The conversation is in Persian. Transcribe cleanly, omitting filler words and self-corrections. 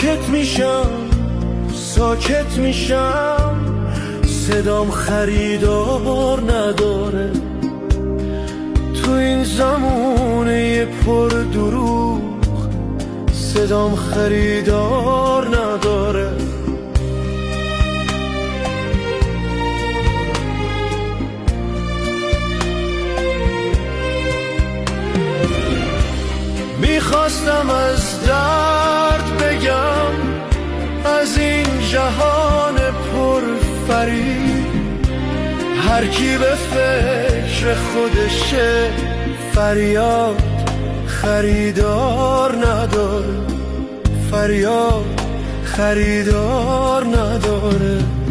ساکت میشم، ساکت میشم، صدام خریدار نداره. تو این زمونه پر دروغ صدام خریدار نداره. میخواستم از درد بگم، از این جهان پر فریب، هر کی به فکر خودشه، فریاد خریدار نداره، فریاد خریدار نداره.